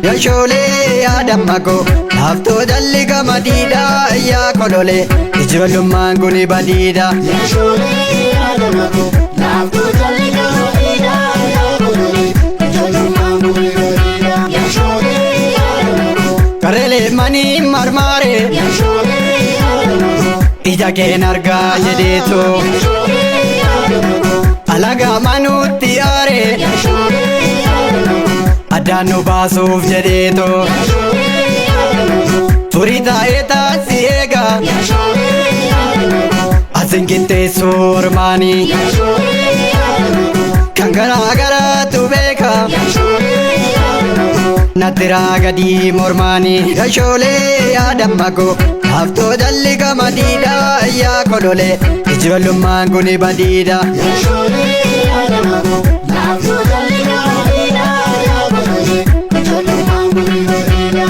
Yashole adamago hafto dalli gamadida ya kolole ijolumman guni badida Yashole adamago hafto dalli gamadida ya kolole ijolumman guni badida Yashole adamago karele mani marmare Yashole adamago ija keen argaa jedheetu Yashole adamago alaga manutti aare Yashole addaan nu baasuuf jedheetu Yashole adamago turii taa'ee taasii eega Yashole adamago asin qixxeessu ormaanii Yashole adamago kan garaa garaatu beeka Yashole adamago natti raagadii mormaanii yashoolee adamago haftoo dalli gamadiidha yaa kolole ijoollummaan guni badiidha Yashole adamago hafto dalli gamadida ya kolole ijolumman guni badida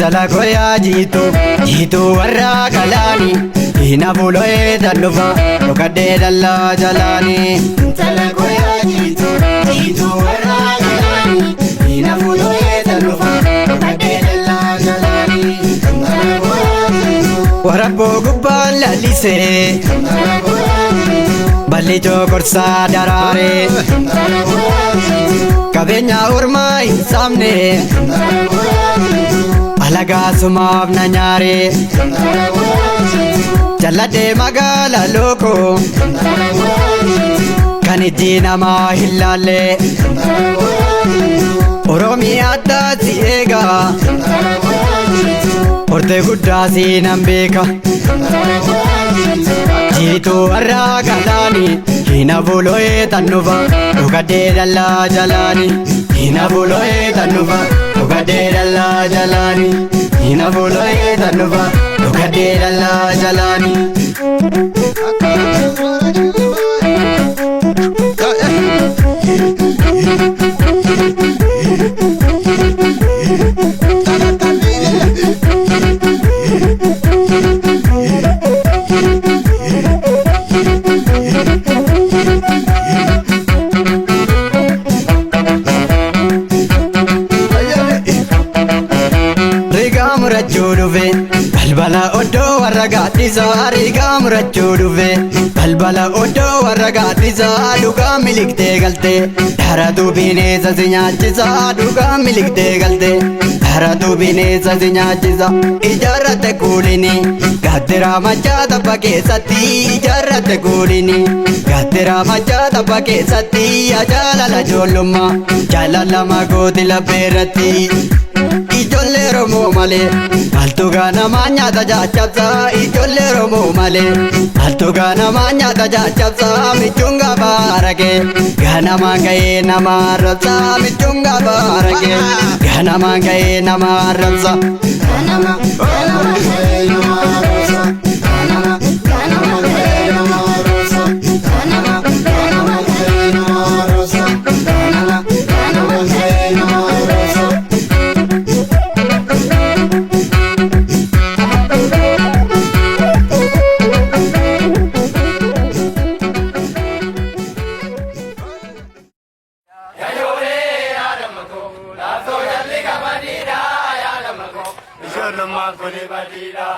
dalagoyaa jiitu warraa galaani hina bulo'ee dannufa dhokadhee dallaa jalaani Talagoya jitu warra jalani ina fuloe tanufa kadela jalani Talagoya jitu warabboo gubbaan lallisee Talagoya jitu balli coqorsaa daraaree Talagoya jitu qabeenya ormaa hin saamne Talagoya jitu alagaasumaaf na nyaaree Talagoya jitu jalladhee magaala lookoo Talagoya jitu kan ijji namaa hin laalle Talagoya jitu oromiyaa addaatti eega Talagoya jitu hortee guddaa siinan beeka Talagoya jitu jiituu warraa galaani hina bulo'ee tannufa dhokadhee dallaa jalaani hina bulo'ee tannufa dhokadhee dallaa jalaani hina bulo'ee tannufa dhokadhee dallaa jalaani. Rigaa murachuu dhufe balbala oddoo warra gaaddisaa rigaa murachuu dhufe balbala oddoo warra gaaddisaa dhugaa miliqtee galtee dharatu bineensa si nyaachisa dhugaa miliqtee galtee dharatu bineensa si nyaachisa ijaarratte kuulini gaattiraa machaa tabba keessatti ijaarratte kuulini gaattiraa machaa tabba keessatti ajaalala ijoollummaa jaalala gooti labbeerratti. Ijoollee Oromoo malee maaltu ganamaa nyaata caccabsa ijoollee Oromoo malee maaltu ganamaa nyaata caccabsa michuun gaafa argee ganamaan ga'ee nama arrabsa michuun gaafa argee ganamaan ga'ee nama arrabsa. Ganama ga'ee nama arrabsa Ganama ga'ee nama arrabsa Ganama ga'ee nama arrabsa Ganama ga'ee nama arrabsa Ijoollummaan kuni badiidha.